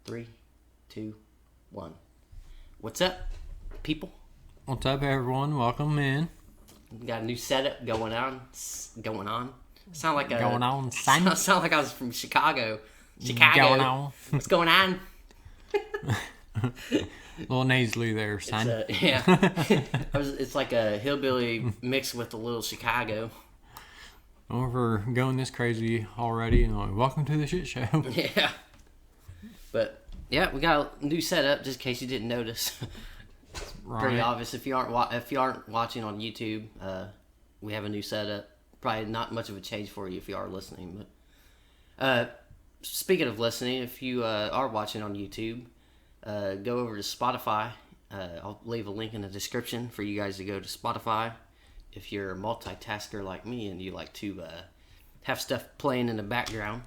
3, 2, 1. What's up, people? What's up, everyone? Welcome in. We got a new setup going on. Sound like son. Sound like I was from Chicago. Going on. What's going on? A little nasally there, son. Yeah. It's like a hillbilly mixed with a little Chicago. Well, we're going this crazy already, and welcome to the shit show. Yeah. But yeah, we got a new setup. Just in case you didn't notice. Right. Pretty obvious if you aren't watching on YouTube. We have a new setup. Probably not much of a change for you if you are listening. But speaking of listening, if you are watching on YouTube, go over to Spotify. I'll leave a link in the description for you guys to go to Spotify. If you're a multitasker like me and you like to have stuff playing in the background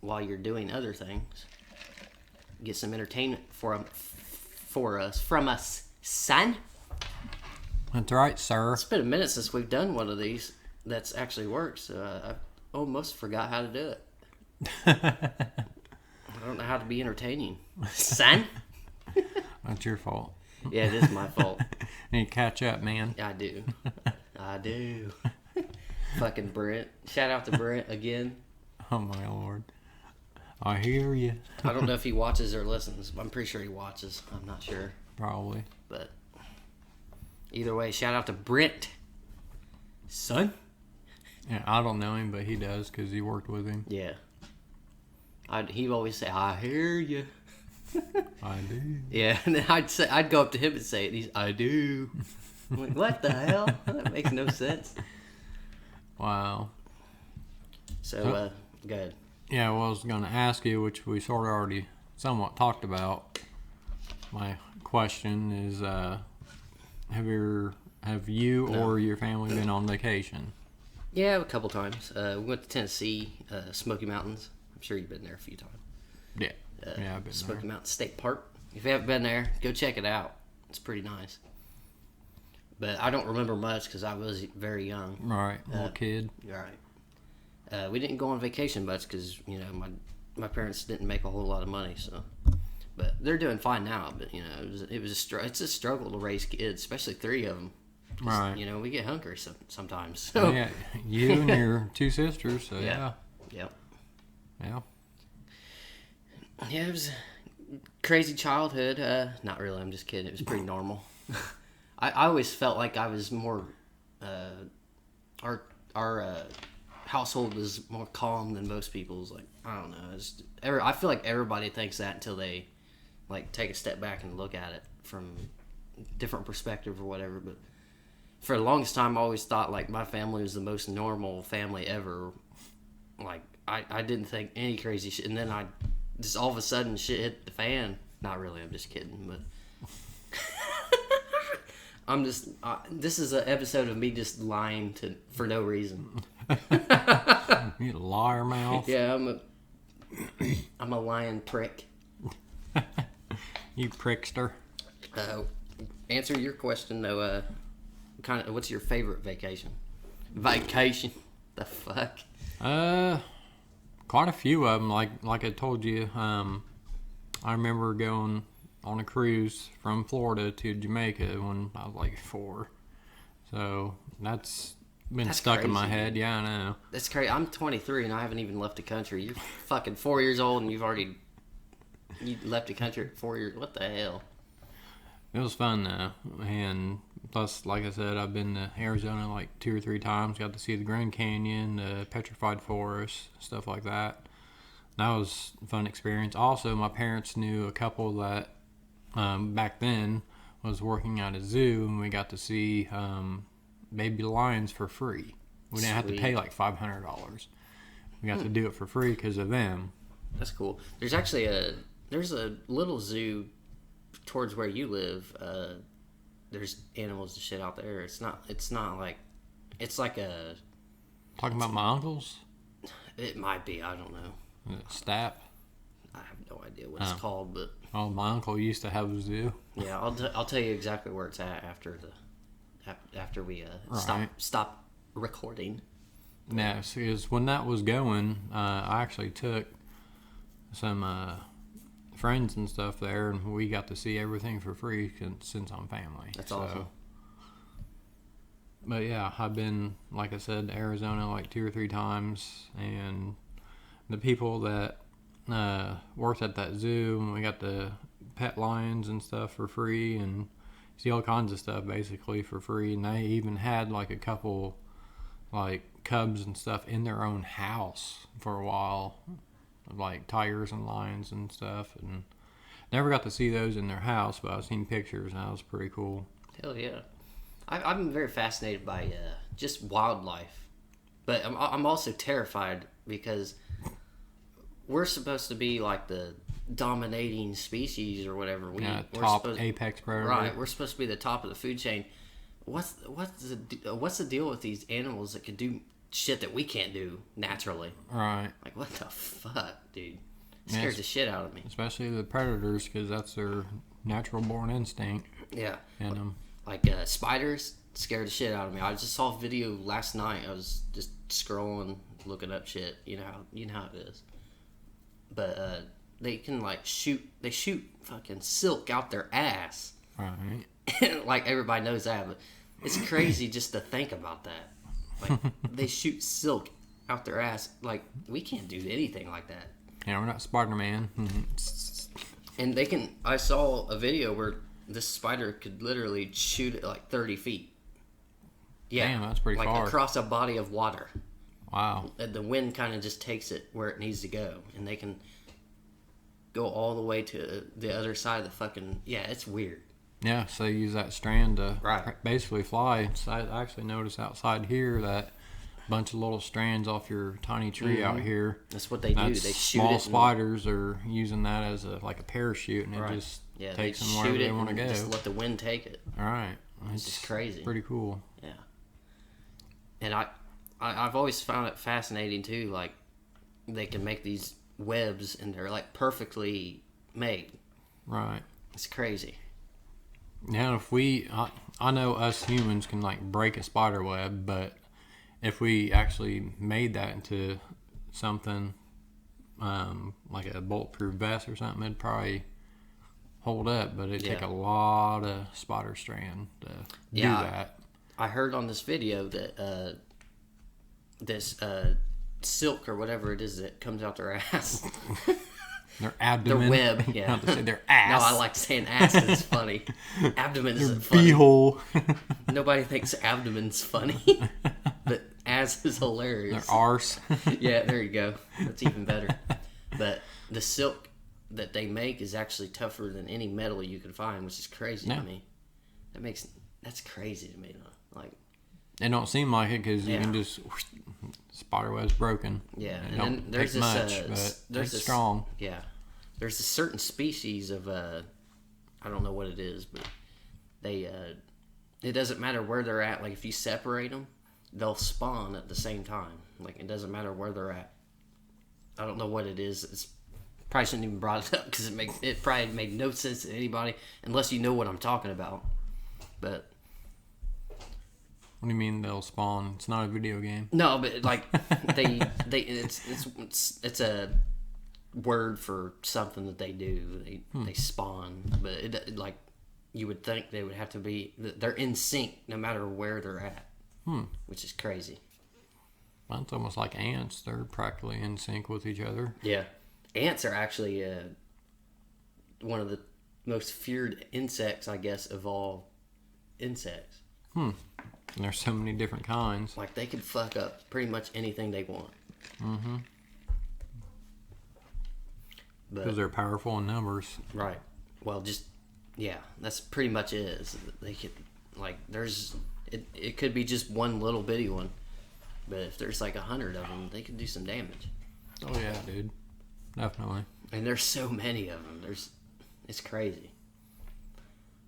while you're doing other things, get some entertainment from us, son. That's right, sir. It's been a minute since we've done one of these that's actually worked, so I almost forgot how to do it. I don't know how to be entertaining, son. That's your fault. Yeah, it is my fault. Need to catch up, man. I do. Fucking Brent. Shout out to Brent again. Oh, my Lord. I hear you. I don't know if he watches or listens, but I'm pretty sure he watches. I'm not sure. Probably. But either way, shout out to Brent. Son? Yeah, I don't know him, but he does because he worked with him. Yeah. He'd always say, I hear you. I do. Yeah, and then I'd go up to him and say it. I do. I'm like, what the hell? That makes no sense. Wow. So, go ahead. Yeah, well, I was going to ask you, which we sort of already somewhat talked about. My question is, have you or your family been on vacation? Yeah, a couple times. We went to Tennessee, Smoky Mountains. I'm sure you've been there a few times. Yeah. Yeah, I've been Smoky there. Mountain State Park. If you haven't been there, go check it out. It's pretty nice. But I don't remember much because I was very young. Right, little kid. Right. We didn't go on vacation much because, my parents didn't make a whole lot of money, so. But they're doing fine now. But it's a struggle to raise kids, especially 3 of them. Right. We get hungry sometimes. So. Yeah, you and your 2 sisters. So yeah. Yep. Yeah. Yeah, it was a crazy childhood. Not really. I'm just kidding. It was pretty normal. I always felt like I was more. Our household was more calm than most people's. Like, I don't know. I feel like everybody thinks that until they take a step back and look at it from a different perspective or whatever. But for the longest time, I always thought my family was the most normal family ever. I didn't think any crazy shit, and then I just all of a sudden shit hit the fan. Not really. I'm just kidding, but. I'm just. This is an episode of me just lying for no reason. You liar mouth. Yeah, I'm a lying prick. You prickster. Answer your question though. What's your favorite vacation? Vacation. The fuck. Quite a few of them. Like I told you, I remember going on a cruise from Florida to Jamaica when I was 4. So that's stuck crazy, in my head. Yeah, I know. That's crazy. I'm 23 and I haven't even left the country. You're fucking 4 years old and you left the country at 4 years. What the hell? It was fun though, and plus, like I said, I've been to Arizona 2 or 3 times. Got to see the Grand Canyon, the Petrified Forest, stuff like that. That was a fun experience. Also, my parents knew a couple that back then was working at a zoo, and we got to see baby lions for free. We didn't have to pay $500. We got to do it for free because of them. That's cool. There's actually a little zoo towards where you live. There's animals and shit out there. It's not like a. Talking about my uncles? It might be. I don't know. Stap? I have no idea what it's called, but. Oh, my uncle used to have a zoo. Yeah, I'll tell you exactly where it's at after we stop recording. Yeah, because when that was going, I actually took some friends and stuff there, and we got to see everything for free since I'm family. That's awesome. But yeah, I've been, like I said, to Arizona like 2 or 3 times, and the people that worked at that zoo, and we got the pet lions and stuff for free, and see all kinds of stuff basically for free. And they even had like a couple like cubs and stuff in their own house for a while, like tigers and lions and stuff, and never got to see those in their house, but I've seen pictures, and that was pretty cool. Hell yeah. I've been very fascinated by just wildlife, but I'm also terrified because we're supposed to be like the dominating species or whatever. We're top apex predator. Right, we're supposed to be the top of the food chain. What's the deal with these animals that can do shit that we can't do naturally? Right. Like, what the fuck, dude? It scares the shit out of me. Especially the predators, because that's their natural born instinct. Yeah. And like spiders scared the shit out of me. I just saw a video last night. I was just scrolling, looking up shit. You know how it is. But they can like shoot fucking silk out their ass. Right. Like everybody knows that, but it's crazy just to think about that. Like they shoot silk out their ass. Like we can't do anything like that. Yeah, we're not Spider-Man. And they can. I saw a video where this spider could literally shoot at like 30 feet. Yeah, damn, that's pretty far. Like across a body of water. Wow. And the wind kind of just takes it where it needs to go, and they can go all the way to the other side of the fucking. Yeah, it's weird. Yeah, so they use that strand to right. basically fly. So I actually noticed outside here that a bunch of little strands off your tiny tree out here. That's what they do. They shoot small it. Spiders are using that as a parachute, and it just takes them wherever they want to go. Just let the wind take it. All right. It's just crazy. Pretty cool. Yeah. And I've always found it fascinating too. Like they can make these webs, and they're like perfectly made. Right. It's crazy. Now, if I know us humans can like break a spider web, but if we actually made that into something like a bulletproof vest or something, it'd probably hold up. But it'd take a lot of spider strand to do that. I heard on this video that this silk or whatever it is that comes out their ass. Their abdomen. Their web, yeah. Not to say their ass. No, I like saying ass because it's funny. Abdomen isn't funny. Beehole. Nobody thinks abdomen's funny, but ass is hilarious. Their arse. Yeah, there you go. That's even better. But the silk that they make is actually tougher than any metal you can find, which is crazy to me. That's crazy to me, though. Like, it don't seem like it because you can just spider web's broken. Yeah, and then there's this there's this strong. Yeah, there's a certain species of I don't know what it is, but they it doesn't matter where they're at. Like if you separate them, they'll spawn at the same time. Like it doesn't matter where they're at. I don't know what it is. It's probably shouldn't even brought it up because it probably made no sense to anybody unless you know what I'm talking about. But what do you mean they'll spawn? It's not a video game. No, but like it's a word for something that they do. They spawn, but it like you would think they would have to be. They're in sync no matter where they're at, which is crazy. Well, it's almost like ants. They're practically in sync with each other. Yeah, ants are actually one of the most feared insects, I guess, of all insects. And there's so many different kinds. Like they could fuck up pretty much anything they want. Mm-hmm. Because But they're powerful in numbers. right. Well, that's pretty much it. They could it could be just one little bitty one, but if there's like 100 of them, they could do some damage. Oh yeah, dude, definitely. And there's so many of them. It's crazy.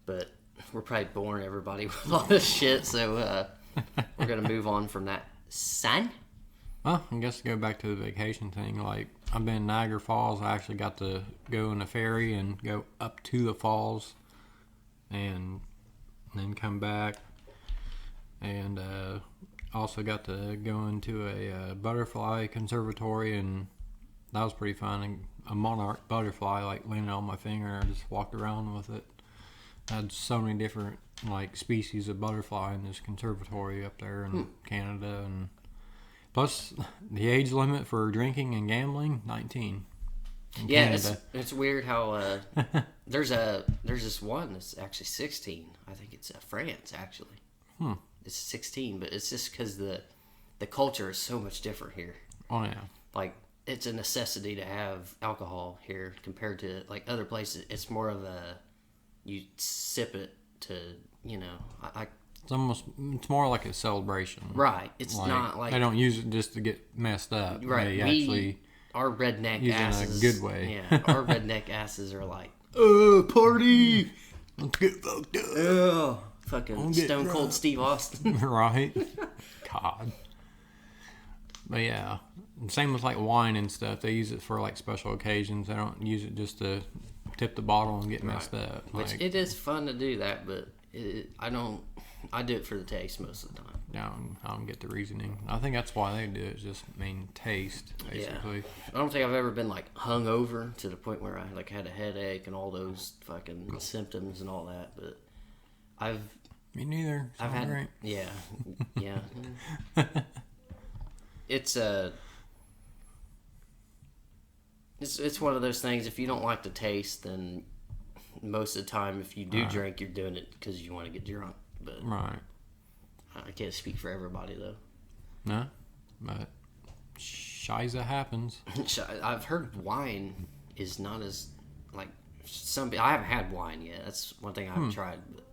But we're probably boring everybody with all this shit, so we're gonna move on from that. Son? Well, I guess to go back to the vacation thing, like I've been in Niagara Falls. I actually got to go in a ferry and go up to the falls, and then come back, and also got to go into a butterfly conservatory and that was pretty fun. And a monarch butterfly like landed on my finger, and I just walked around with it. I had so many different like species of butterfly in this conservatory up there in Canada, and plus the age limit for drinking and gambling 19. Yeah, it's weird how there's this one that's actually 16. I think it's France actually. It's 16, but it's just because the culture is so much different here. Oh yeah, like it's a necessity to have alcohol here compared to like other places. It's more of a you sip it to it's more like a celebration, right? It's like, not like they don't use it just to get messed up, right? They actually our redneck use asses it in a good way. Yeah, our redneck asses are like, party, let's get fucked up. Yeah, fucking Stone Cold Steve Austin, right? God. But yeah, same with like wine and stuff. They use it for like special occasions. They don't use it just to tip the bottle and get messed up. Which like, it is fun to do that, but I do it for the taste most of the time. Yeah, I don't get the reasoning. I think that's why they do it. Just taste, basically. Yeah. I don't think I've ever been like hungover to the point where I like had a headache and all those fucking symptoms and all that. But me neither. I've had great. Yeah. It's it's one of those things. If you don't like the taste, then most of the time, if you do drink, you're doing it because you want to get drunk. But right. I can't speak for everybody though. No, but shiza happens. I've heard wine is not as like some. I haven't had wine yet. That's one thing I haven't tried. But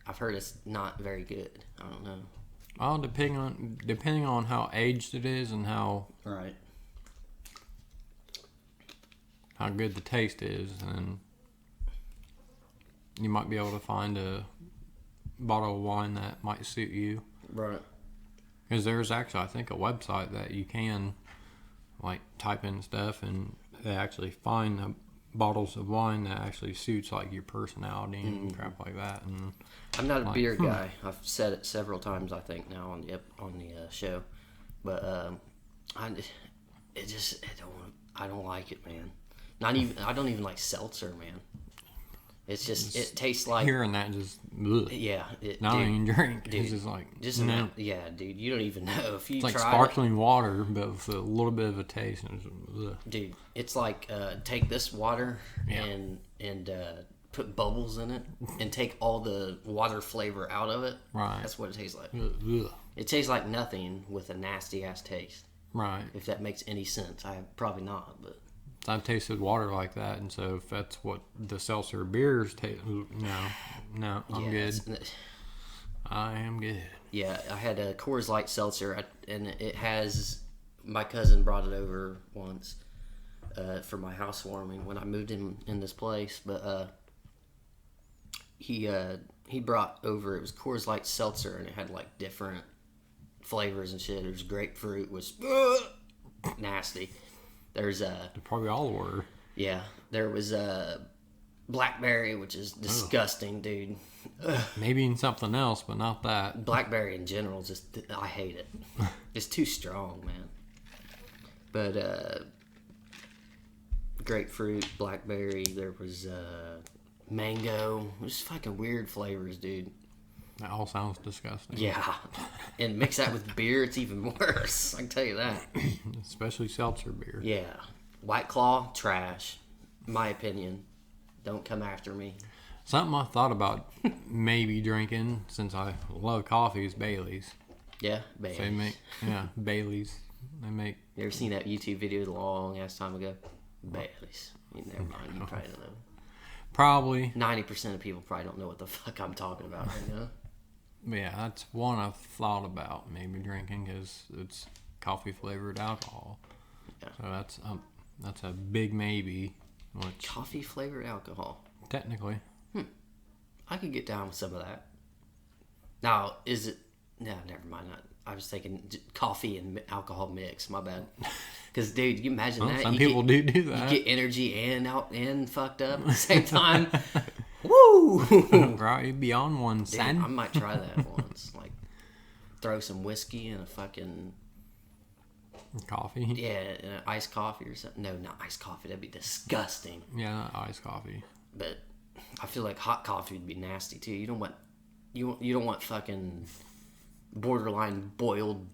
I've heard it's not very good. I don't know. Well, depending on how aged it is and how good the taste is, and you might be able to find a bottle of wine that might suit you. Right. Because there's actually, I think, a website that you can like type in stuff, and they actually find the bottles of wine that actually suits like your personality and crap like that. And I'm not a beer guy. I've said it several times, I think, now on the show, but I don't like it, man. I don't even like seltzer, man. It's just it tastes like hearing that just ugh. Yeah. Not even drink. Dude, it's just like yeah, dude. You don't even know if you it's like tried sparkling water, but with a little bit of a taste. And dude, it's like take this water and put bubbles in it and take all the water flavor out of it. Right. That's what it tastes like. Ugh. It tastes like nothing with a nasty ass taste. Right. If that makes any sense, probably not, but. I've tasted water like that, and so if that's what the seltzer beers taste, no, I'm good. I am good. Yeah, I had a Coors Light seltzer, and it has. My cousin brought it over once for my housewarming when I moved in this place, but he brought over. It was Coors Light seltzer, and it had like different flavors and shit. It was grapefruit, was nasty. There's They probably all were. Yeah, there was blackberry, which is disgusting, dude. Maybe in something else, but not that. Blackberry in general, I hate it. It's too strong, man. But grapefruit, blackberry, there was mango. It was fucking weird flavors, dude. That all sounds disgusting. Yeah. And mix that with beer, it's even worse. I can tell you that. Especially seltzer beer. Yeah. White Claw, trash. My opinion. Don't come after me. Something I thought about maybe drinking, since I love coffee, is Bailey's. Yeah, Bailey's. So they make, Bailey's. They make. You ever seen that YouTube video a long ass time ago? Bailey's. Never mind, you probably don't know. Probably. 90% of people probably don't know what the fuck I'm talking about right now. Yeah, that's one I've thought about maybe drinking, because it's coffee flavored alcohol. Yeah. So that's a big maybe. Coffee flavored alcohol. Technically. I could get down with some of that. Now, is it? No, never mind. I was thinking coffee and alcohol mix. My bad. Because, dude, you imagine that? Some people do that. You get energy and fucked up at the same time. Woo! Right, you'd be on one, son. I might try that once. Like, throw some whiskey in a fucking Coffee? Yeah, iced coffee or something. No, not iced coffee. That'd be disgusting. Yeah, not iced coffee. But I feel like hot coffee would be nasty too. You don't want fucking borderline boiled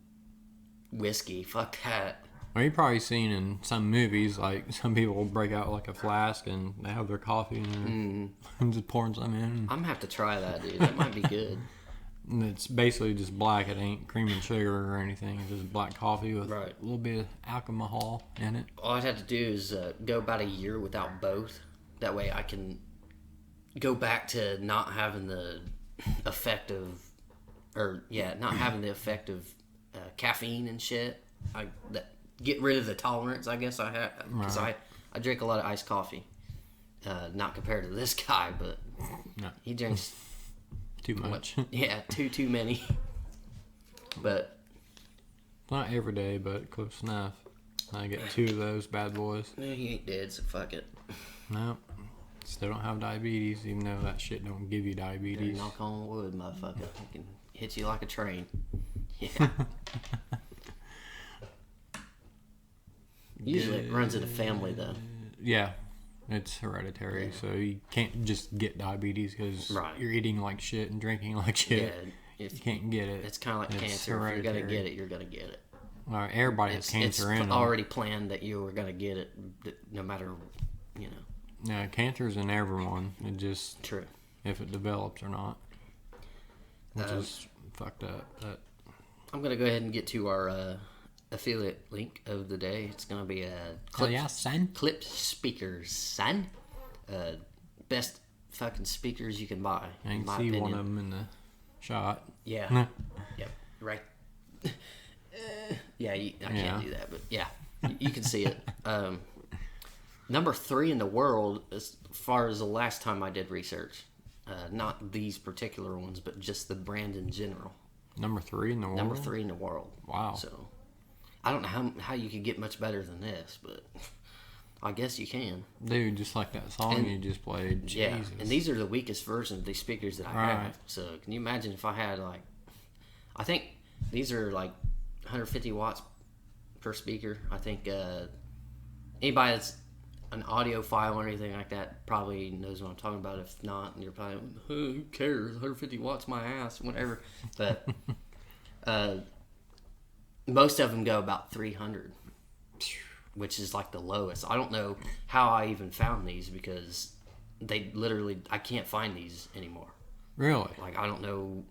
whiskey. Fuck that. Well, you've probably seen in some movies, like, some people will break out like a flask and they have their coffee and just pouring some in. I'm gonna have to try that, dude. That might be good. And it's basically just black. It ain't cream and sugar or anything. It's just black coffee with Right. a little bit of alcohol in it. All I'd have to do is go about a year without both. That way I can go back to not having the effect of, caffeine and shit. Get rid of the tolerance, I guess I have. Because I drink a lot of iced coffee. Not compared to this guy, but No. he drinks Too much. Yeah, too many. But Not every day, but close enough. I get 2 of those bad boys. he ain't dead, so fuck it. Nope. Still don't have diabetes, even though that shit don't give you diabetes. Knock on wood, motherfucker. It can hit you like a train. Yeah. Usually it runs in a family, though. Yeah. It's hereditary, so you can't just get diabetes because you're eating like shit and drinking like shit. Yeah, you can't get it. It's kind of like cancer. If you're gonna get it, you're gonna get it. Well, everybody has cancer in them. It's already planned that you were gonna get it, no matter, Yeah, cancer's in everyone. It just True. If it develops or not, which is fucked up. But I'm gonna go ahead and get to our affiliate link of the day. It's gonna be Clip speakers, son. Best fucking speakers you can buy. I can see one of them in the shot. Yeah. Yep. Right. I can't do that, but yeah, you can see it. Number 3 in the world, as far as the last time I did research. Not these particular ones, but just the brand in general. Number 3 in the world? Number 3 in the world. Wow. So, I don't know how you could get much better than this, but I guess you can. Dude, just like that song you just played. Jesus. Yeah, and these are the weakest versions of these speakers that I have. So, can you imagine if I had, I think these are 150 watts per speaker. I think anybody that's an audiophile or anything like that probably knows what I'm talking about. If not, and you're probably, who cares? 150 watts, my ass, whatever. But most of them go about 300, which is the lowest. I don't know how I even found these because they literally, I can't find these anymore. Really? I don't know.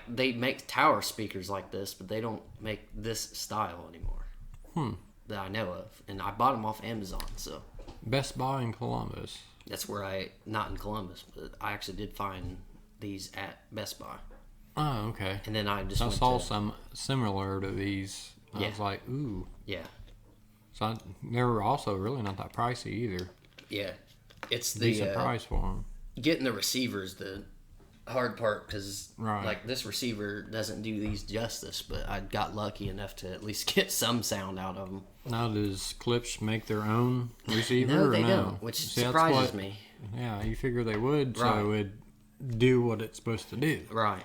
They make tower speakers like this, but they don't make this style anymore. That I know of. And I bought them off Amazon, so. Best Buy in Columbus. That's where not in Columbus, but I actually did find these at Best Buy. Oh, okay. And then I just saw some similar to these. I was like, ooh. Yeah. So they were also really not that pricey either. Yeah. It's the decent price for them. Getting the receivers, the hard part, because this receiver doesn't do these justice, but I got lucky enough to at least get some sound out of them. Now, does Clips make their own receiver? No, they don't, which surprises me. Yeah, you figure they would, so it would do what it's supposed to do. Right.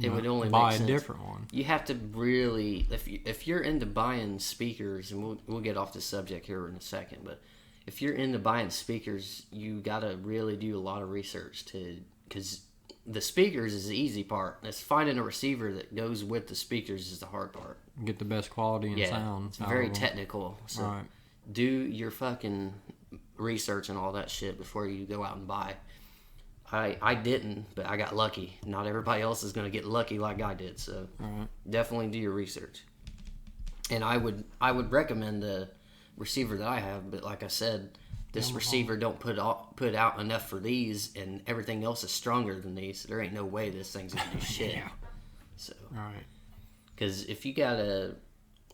It would only buy make sense. A different one. You have to really, if you're into buying speakers, and we'll get off the subject here in a second, but if you're into buying speakers, you got to really do a lot of research because the speakers is the easy part. It's finding a receiver that goes with the speakers is the hard part. Get the best quality and sound. It's very technical. So do your fucking research and all that shit before you go out and buy. I didn't, but I got lucky. Not everybody else is going to get lucky like I did. So definitely do your research. And I would recommend the receiver that I have, but like I said, this receiver don't put out enough for these, and everything else is stronger than these. There ain't no way this thing's gonna do shit. So, because if you got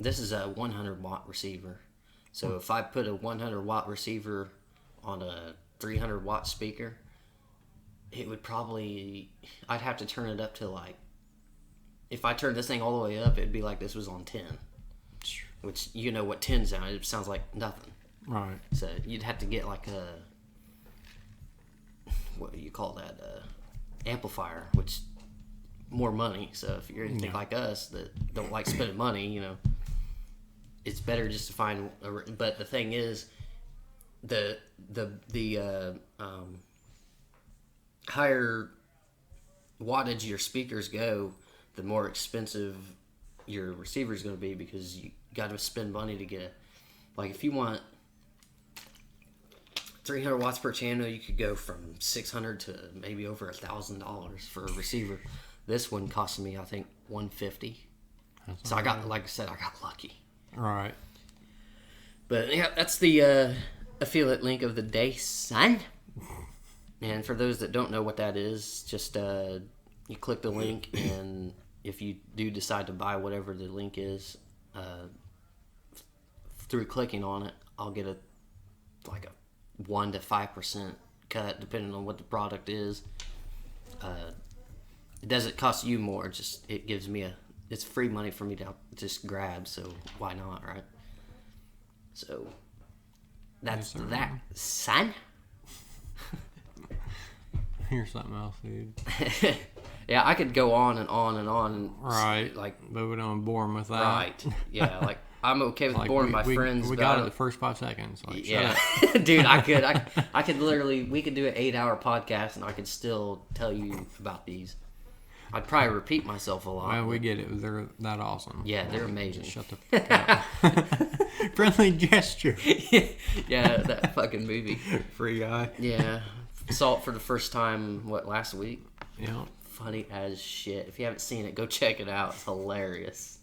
this is a 100 watt receiver. So if I put a 100 watt receiver on a 300 watt speaker, it would I'd have to turn it up to if I turned this thing all the way up, it'd be like this was on 10. Which, you know what 10 sounds, it sounds like nothing. Right. So you'd have to get what do you call that, amplifier, which more money. So if you're anything like us that don't like spending money, it's better just to find. But the thing is, the higher wattage your speakers go, the more expensive your receiver is going to be, because you got to spend money to get. Like if you want 300 watts per channel, you could go from $600 to maybe over $1,000 for a receiver. This one cost me, I think, $150. So I got, like I said, I got lucky. Right. But yeah, that's the affiliate link of the day, son. And for those that don't know what that is, just you click the link, and if you do decide to buy whatever the link is, through clicking on it, I'll get a 1 to 5% cut depending on what the product is. It doesn't cost you more, just it gives me it's free money for me to just grab, so why not, right? So that's that, son. Here's something else, dude. Yeah, I could go on and on and on. Right. But we don't bore them with that. Right. Yeah, I'm okay with boring my friends. We got it the first 5 seconds. Yeah. Dude, I could literally, we could do an 8-hour podcast and I could still tell you about these. I'd probably repeat myself a lot. Well, we get it. They're that awesome. Yeah, they're amazing. Just shut the fuck up. Friendly gesture. Yeah, that fucking movie. Free Guy. Yeah. Saw it for the first time, last week? Yeah. Funny as shit. If you haven't seen it, go check it out. It's hilarious.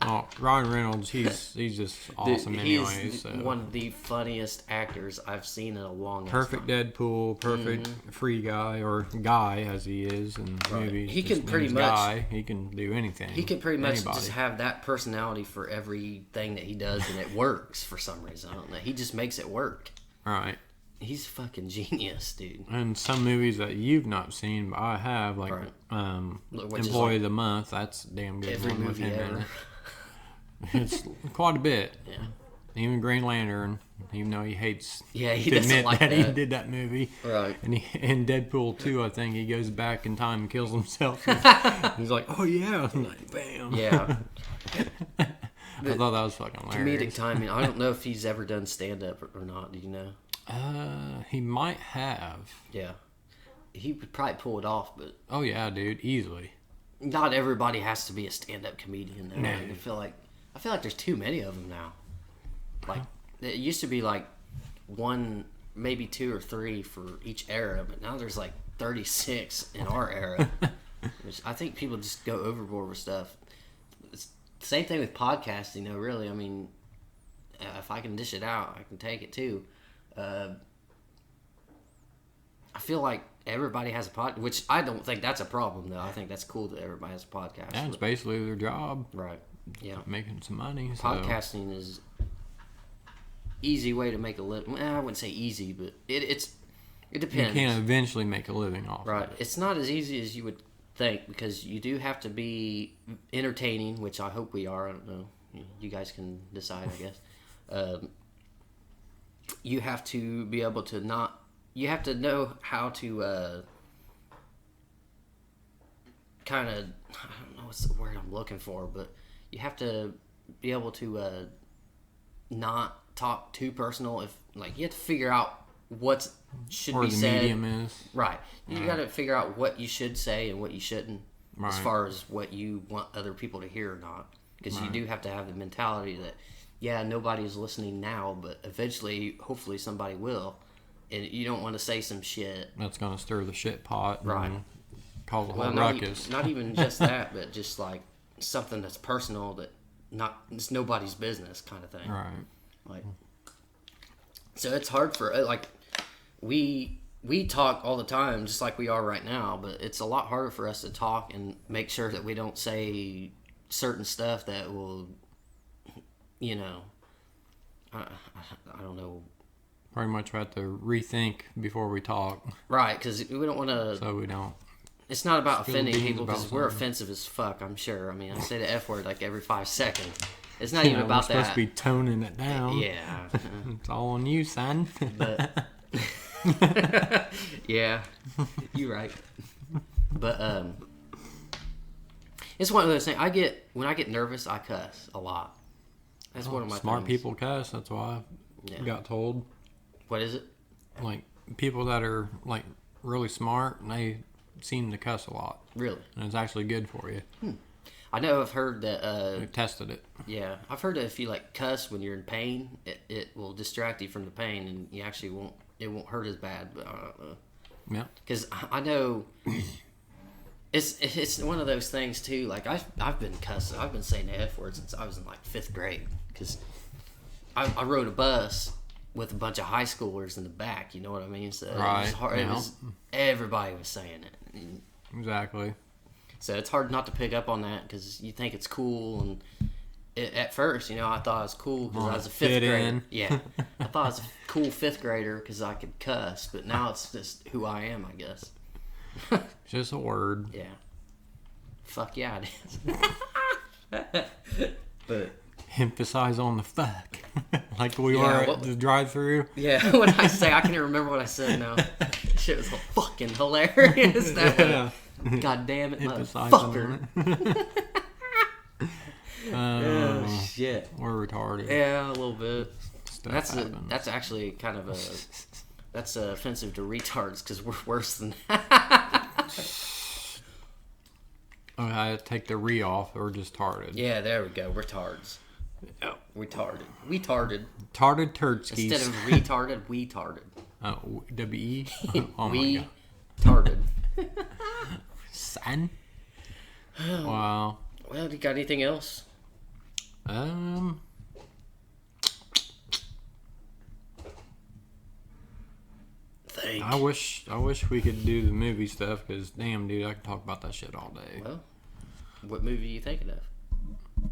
Oh, Ryan Reynolds, he's just awesome. Dude, he's anyways. So. one of the funniest actors I've seen in a long perfect time. Deadpool, perfect Free Guy, or Guy as he is in movies. He can pretty much Guy. He can do anything. He can pretty much just have that personality for everything that he does, and it works for some reason. I don't know. He just makes it work. Right. He's fucking genius, dude. And some movies that you've not seen, but I have, like Employee of the Month. That's a damn good. Every one movie with him ever. in it. It's quite a bit. Yeah. Even Green Lantern, even though he hates he to doesn't admit like that that. he did that movie. Right. And in Deadpool 2, I think he goes back in time and kills himself. He's like, oh yeah. I'm like, bam. Yeah. I thought that was fucking hilarious. Comedic timing. I don't know if he's ever done stand-up or not. Do you know? He might have. Yeah. He would probably pull it off, but... Oh yeah, dude. Easily. Not everybody has to be a stand-up comedian, though. No. Like, I feel like there's too many of them now. Like, it used to be like 1, maybe 2 or 3 for each era, but now there's like 36 in our era. Which I think people just go overboard with stuff. It's the same thing with podcasting, though, really. I mean, if I can dish it out, I can take it too. I feel like everybody has a podcast, which I don't think that's a problem, though. I think that's cool that everybody has a podcast. Yeah, it's basically their job. Right. Yeah. Making some money. Podcasting is easy way to make a living. Well, I wouldn't say easy, but it depends. You can eventually make a living off Right. of it. It's not as easy as you would think, because you do have to be entertaining, which I hope we are. I don't know. You guys can decide, I guess. You have to be able to you have to know how to kind of, I don't know what's the word I'm looking for, but you have to be able to not talk too personal. If you have to figure out what should be said. Or the medium is. Right. You got to figure out what you should say and what you shouldn't, as far as what you want other people to hear or not. Because you do have to have the mentality that, yeah, nobody's listening now, but eventually, hopefully, somebody will. And you don't want to say some shit That's going to stir the shit pot. Right. And cause a whole not ruckus. not even just that, but just like something that's personal that it's nobody's business kind of thing. Right. Like, so it's hard for we talk all the time just like we are right now, but it's a lot harder for us to talk and make sure that we don't say certain stuff that will, I don't know. Pretty much we have to rethink before we talk. Right, because we don't want to. So we don't. It's not about Spill offending beans people, because about we're something. offensive as fuck, I'm sure. I mean, I say the F word like every 5 seconds. It's not even about we're supposed that. to be toning it down. Yeah. It's all on you, son. But yeah, you're right. But it's one of those things. When I get nervous, I cuss a lot. That's one of my smart things. people cuss. That's why I got told. What is it? Like people that are like really smart, they seem to cuss a lot. Really? And it's actually good for you. I know I've heard that. We tested it. Yeah, I've heard that if you like cuss when you're in pain, it will distract you from the pain, and you actually won't. It won't hurt as bad. But I don't know. Yeah. Because I know it's one of those things too. Like I've been cussing. I've been saying the F word since I was in like 5th grade. Because I rode a bus with a bunch of high schoolers in the back. You know what I mean? So Right. it was hard. Yeah. It was, everybody was saying it. And Exactly. so it's hard not to pick up on that because you think it's cool. And at first, you know, I thought it was cool because I was a 5th grader. in. Yeah, I thought I was a cool 5th grader because I could cuss. But now it's just who I am, I guess. It's just a word. Yeah. Fuck yeah, it is. But Emphasize on the fuck. Like we Yeah, were at what- the drive-through. yeah, when I say, I can't even remember what I said now. Shit was fucking hilarious. Yeah. God damn it, Emphasize motherfucker. on it. Oh, shit. We're retarded. Yeah, a little bit. Stuff That's happens. that's actually kind of that's offensive to retards because we're worse than that. Okay, I take the re off or just tarded. Yeah, there we go. Retards. Oh. Retarded. Retarded. Tarded turdskis. Instead of retarded, we tarded. Oh, W-E? Oh my We god. tarded. Son? Wow. Well, you got anything else? Think. I wish we could do the movie stuff because damn, dude, I can talk about that shit all day. Well, what movie are you thinking of?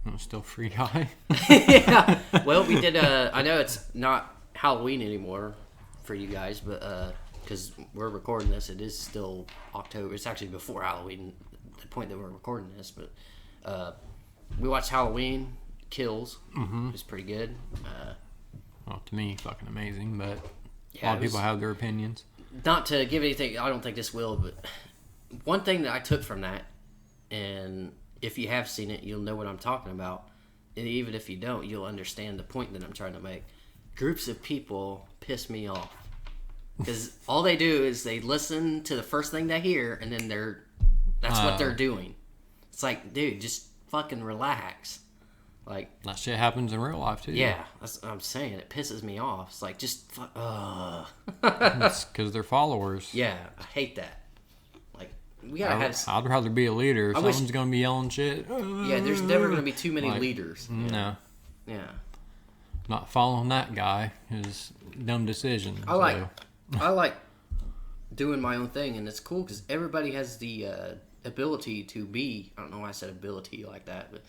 I'm still Free Guy. Yeah. Well, we did. I know it's not Halloween anymore for you guys, but because we're recording this, it is still October. It's actually before Halloween, the point that we're recording this. But we watched Halloween Kills. Mm-hmm. It was pretty good. Well, to me, fucking amazing, but Yeah, a lot of it was- people have their opinions. Not to give anything, I don't think this will, but one thing that I took from that, and if you have seen it, you'll know what I'm talking about. And even if you don't, you'll understand the point that I'm trying to make. Groups of people piss me off. Because all they do is they listen to the first thing they hear, and then that's what they're doing. It's like, dude, just fucking relax. Like, That shit happens in real life, too. yeah, that's what I'm saying. It pisses me off. It's like, just It's because they're followers. Yeah, I hate that. Like, we gotta have... I'd rather be a leader. wish- Someone's going to be yelling shit. Yeah, there's never going to be too many Like, leaders. No. Yeah. Not following that guy is dumb decision. I like doing my own thing, and it's cool because everybody has the ability to be... I don't know why I said ability like that, but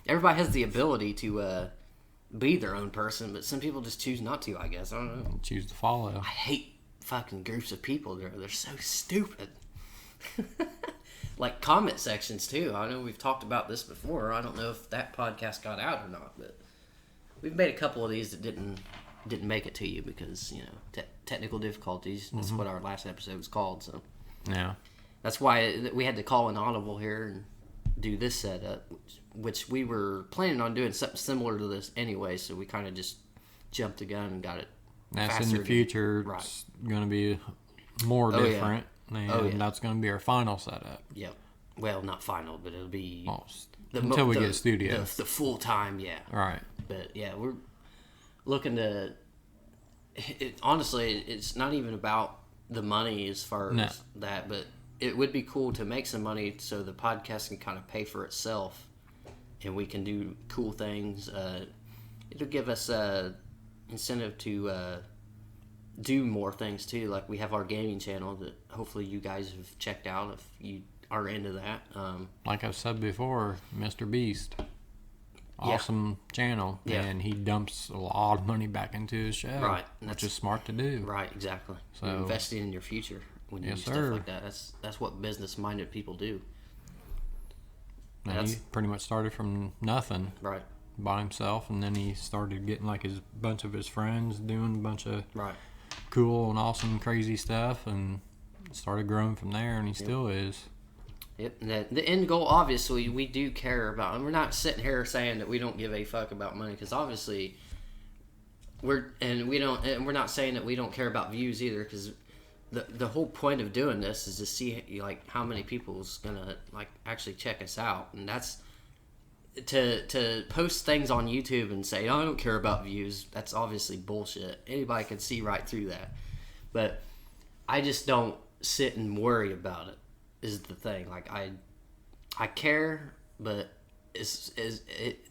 everybody has the ability to be their own person, but some people just choose not to, I guess. I don't know. Choose to follow. I hate fucking groups of people. They're so stupid. Like comment sections, too. I know we've talked about this before. I don't know if that podcast got out or not, but we've made a couple of these that didn't make it to you because, you know, technical difficulties. That's what our last episode was called, so Yeah. that's why we had to call an audible here and do this setup, which we were planning on doing something similar to this anyway, so we kind of just jumped the gun and got it That's faster in the than- future. Right. It's going to be more Oh, yeah. different. And Oh, yeah. that's going to be our final setup. Yep. Well, not final, but it'll be Almost. the Until we the- get a studio. the full time, yeah. Right. But yeah, we're looking to. Honestly, it's not even about the money as far as No. that, but it would be cool to make some money so the podcast can kind of pay for itself, and we can do cool things. It'll give us incentive to do more things too. Like we have our gaming channel that hopefully you guys have checked out if you are into that. Like I've said before, Mr. Beast. Awesome channel. Yeah. And he dumps a lot of money back into his show. Right, and Which that's- is smart to do. Right, exactly. So- You're investing in your future when you Yes, do stuff sir. like that. That's what business-minded people do. And That's- he pretty much started from nothing Right, by himself. And then he started getting like his bunch of his friends doing a bunch of right. cool and awesome crazy stuff. And started growing from there. And he still is. Yep. And the end goal, obviously, we do care about, and we're not sitting here saying that we don't give a fuck about money, because obviously we're not saying that we don't care about views either, because the whole point of doing this is to see like how many people's gonna like actually check us out, and that's to post things on YouTube and say, oh, I don't care about views. That's obviously bullshit. Anybody can see right through that. But I just don't sit and worry about it. Is the thing. Like I care, but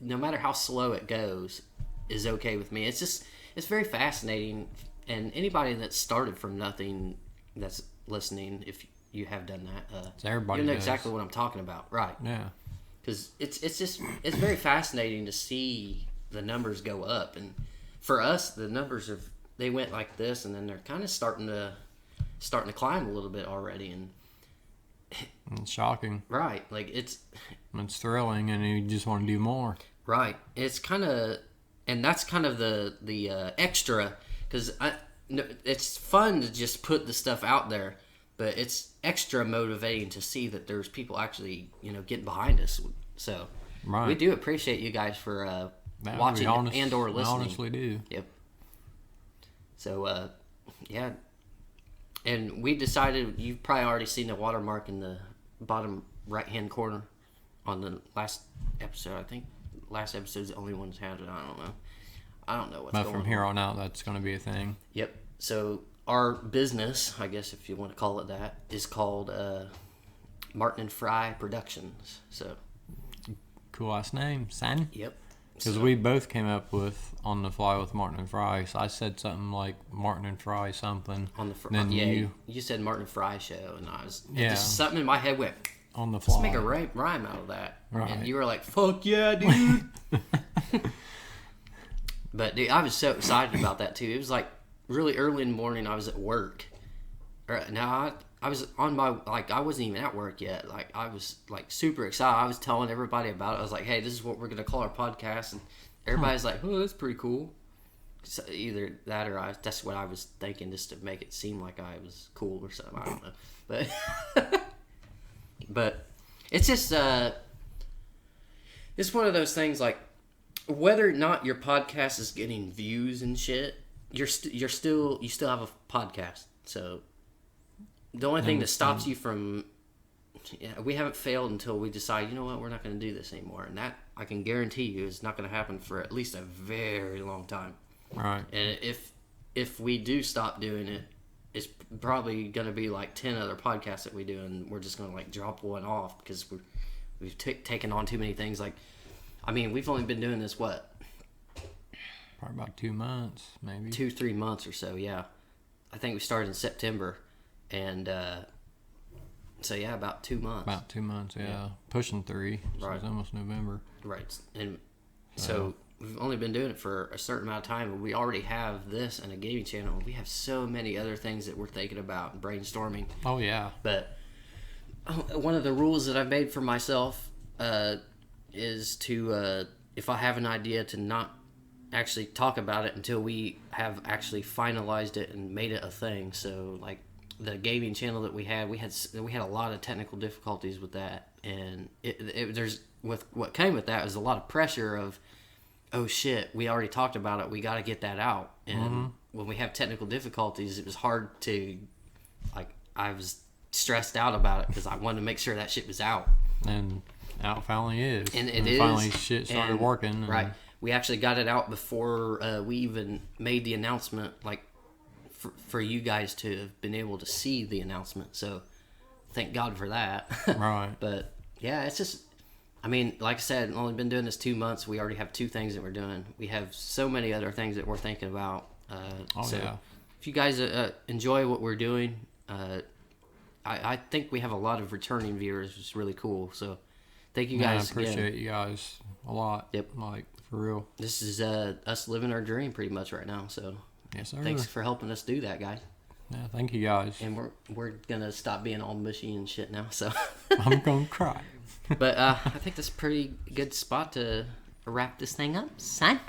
no matter how slow it goes, is okay with me. It's very fascinating, and anybody that started from nothing that's listening, if you have done that, everybody you know does. exactly what I'm talking about, right? Yeah. Because it's very fascinating to see the numbers go up, and for us, the numbers they went like this, and then they're kind of starting to climb a little bit already, and it's shocking. Right, like it's thrilling, and you just want to do more. Right, it's kind of, and that's kind of the extra, because it's fun to just put the stuff out there, but it's extra motivating to see that there's people actually getting behind us. So right. We do appreciate you guys for watching and or listening. We honestly do. Yep. So yeah. And we decided, you've probably already seen the watermark in the bottom right-hand corner on the last episode. I think last episode's the only one that's had it. I don't know what's going on. But from here on out, that's going to be a thing. Yep. So our business, I guess if you want to call it that, is called Martin and Fry Productions. So cool-ass name, son. Yep. Because we both came up with on the fly with Martin and Fry. So I said something like Martin and Fry something. On the then you said Martin and Fry show, and I was just something in my head went on the fly. Let's make a rhyme out of that. Right. And you were like, "Fuck yeah, dude!" But dude, I was so excited about that too. It was like really early in the morning. I was at work. I was on my, like, I wasn't even at work yet. Like, I was, like, super excited. I was telling everybody about it. I was like, hey, this is what we're going to call our podcast. And everybody's like, oh, that's pretty cool. So either that or that's what I was thinking, just to make it seem like I was cool or something. I don't know. But it's just, it's one of those things, like, whether or not your podcast is getting views and shit, you still have a podcast. So the only thing that stops you from, we haven't failed until we decide, you know what, we're not going to do this anymore. And that, I can guarantee you, is not going to happen for at least a very long time. Right. And if we do stop doing it, it's probably going to be like 10 other podcasts that we do, and we're just going to like drop one off because we've taken on too many things. Like, I mean, we've only been doing this, what? Probably about 2 months, maybe. 2-3 months or so, yeah. I think we started in September. And so yeah, about 2 months. About 2 months, yeah. Pushing 3. So Right. it's almost November. Right. And so we've only been doing it for a certain amount of time, and we already have this and a gaming channel. We have so many other things that we're thinking about and brainstorming. Oh yeah. But one of the rules that I've made for myself is to, if I have an idea, to not actually talk about it until we have actually finalized it and made it a thing. So like, the gaming channel that we had a lot of technical difficulties with that, and what came with that was a lot of pressure of, oh shit, we already talked about it, we got to get that out. And when we have technical difficulties, it was hard to, like, I was stressed out about it because I wanted to make sure that shit was out. And out finally is. And it is. Finally shit started working. And right. We actually got it out before we even made the announcement, like, for you guys to have been able to see the announcement. So thank God for that. Right. But yeah, it's just, I mean, like I said, I've only been doing this 2 months. We already have 2 things that we're doing. We have so many other things that we're thinking about. So yeah. if you guys enjoy what we're doing, I think we have a lot of returning viewers, which is really cool. So thank you guys. I appreciate you guys a lot. Yep. Like, for real. This is us living our dream pretty much right now. So yes, sir. thanks for helping us do that, guys. Yeah, thank you guys. And we're gonna stop being all mushy and shit now. So I'm gonna cry. But I think that's a pretty good spot to wrap this thing up, son.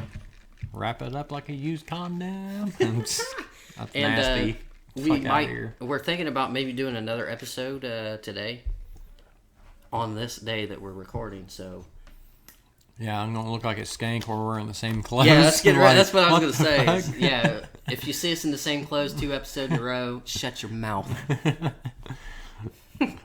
Wrap it up like a used condom. That's And nasty. we're thinking about maybe doing another episode today. on this day that we're recording. So Yeah, I'm gonna look like a skank while we're wearing the same clothes. yeah, let's get right. That's what I was gonna the say. fuck? Is, yeah, if you see us in the same clothes 2 episodes in a row, shut your mouth.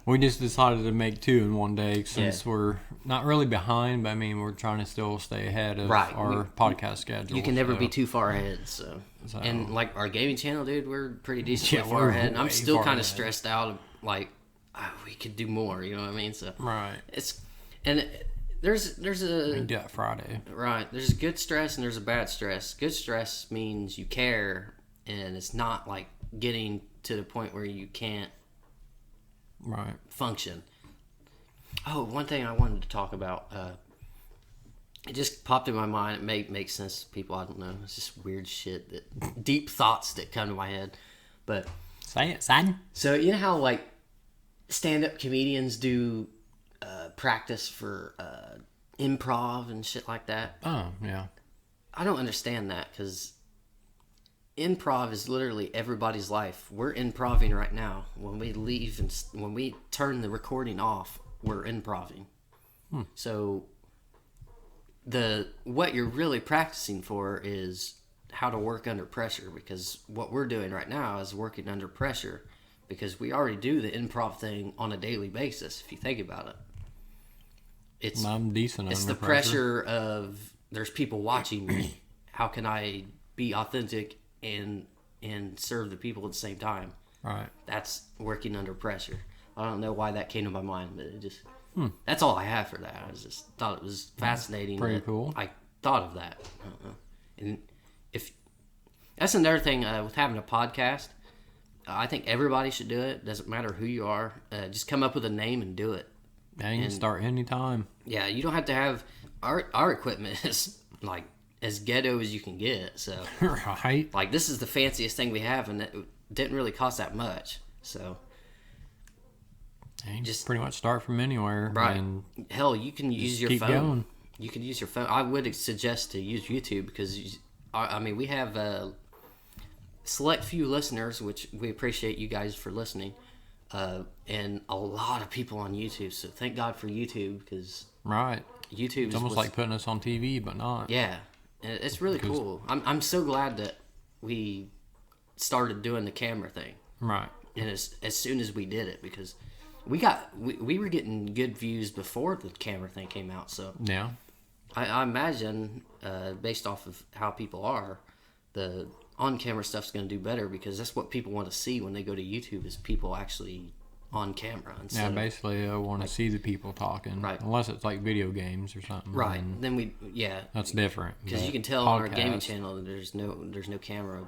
We just decided to make 2 in one day since Yeah. we're not really behind, but I mean we're trying to still stay ahead of Right. our podcast schedule. You can never so- be too far ahead. So and like our gaming channel, dude, we're pretty decently Yeah, far we're ahead. I'm way still far kind of ahead. stressed out. Of, like we could do more. You know what I mean? So Right. it's and there's We a can do that Friday. right. There's good stress and there's a bad stress. Good stress means you care, and it's not like getting to the point where you can't Right. function. Oh, one thing I wanted to talk about. It just popped in my mind. It may make sense to people. I don't know. It's just weird shit that deep thoughts that come to my head. But Say it, son. so you know how like stand-up comedians do practice for improv and shit like that. Oh, yeah. I don't understand that because improv is literally everybody's life. We're improving right now. When we leave and when we turn the recording off, we're improving. So what you're really practicing for is how to work under pressure, because what we're doing right now is working under pressure, because we already do the improv thing on a daily basis. If you think about it, I'm decent it's under the pressure of there's people watching me. How can I be authentic and serve the people at the same time? Right. That's working under pressure. I don't know why that came to my mind, but it just that's all I have for that. I just thought it was fascinating. Pretty that cool. I thought of that. I don't know. And if that's another thing with having a podcast, I think everybody should do it. Doesn't matter who you are. Just come up with a name and do it. Yeah, you can start anytime. Yeah, you don't have to have our equipment is like as ghetto as you can get. So Right. like this is the fanciest thing we have, and it didn't really cost that much. So Yeah, you just- pretty much start from anywhere. right, And hell, you can use your keep phone. going. You can use your phone. I would suggest to use YouTube because I mean we have a select few listeners, which we appreciate you guys for listening, and a lot of people on YouTube. So thank God for YouTube, because right. YouTube It's almost like putting us on TV, but not. yeah, and it's really cool. I'm so glad that we started doing the camera thing, Right. and as soon as we did it, because we were getting good views before the camera thing came out. So Yeah. I imagine, based off of how people are, the on-camera stuff's going to do better, because that's what people want to see when they go to YouTube, is people actually on camera. Yeah, Instead of, basically, I want to see the people talking. Right. Unless it's like video games or something. right. then Then That's different. because you But can tell on our gaming podcast- channel that there's no camera.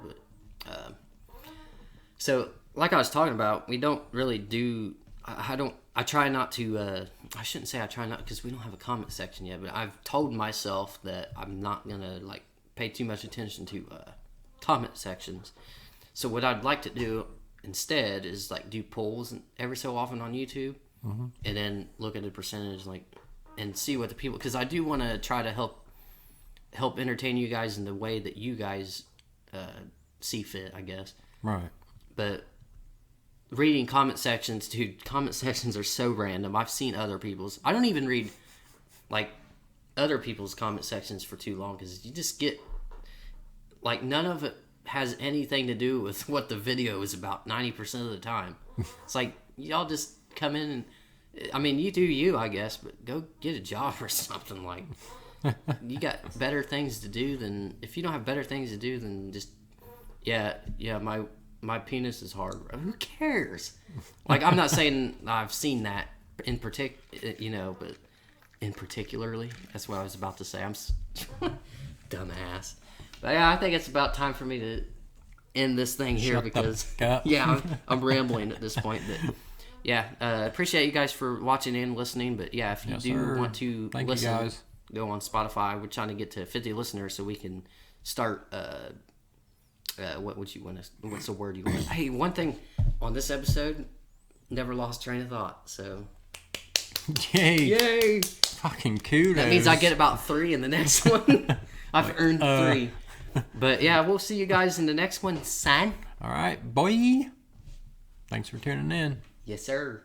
But so like I was talking about, we don't really do. I try not to. I shouldn't say I try not, because we don't have a comment section yet. But I've told myself that I'm not gonna like pay too much attention to comment sections. So what I'd like to do instead is like do polls every so often on YouTube, and then look at the percentage, like, and see what the people, because I do want to try to help entertain you guys in the way that you guys see fit, I guess. Right. But reading comment sections, dude, comment sections are so random. I've seen other people's. I don't even read like other people's comment sections for too long, because you just get like none of it has anything to do with what the video is about 90% of the time. It's like y'all just come in and, I mean, you do you, I guess, but go get a job or something. Like, you got better things to do than, if you don't have better things to do than just, yeah, my penis is hard. Who cares? Like, I'm not saying I've seen that in particular, but in particularly, that's what I was about to say. I'm dumbass. But yeah, I think it's about time for me to end this thing here. Shut the because fuck up. yeah, I'm rambling at this point. But yeah, appreciate you guys for watching and listening. But yeah, if you Yes, do sir. want to Thank you, listen, guys. go on Spotify. We're trying to get to 50 listeners so we can start. What would you want to? What's the word you want? Hey, one thing on this episode, never lost train of thought. So yay! Fucking kudos. That means I get about 3 in the next one. I've earned 3. But yeah, we'll see you guys in the next one, son. All right, boy. Thanks for tuning in. Yes, sir.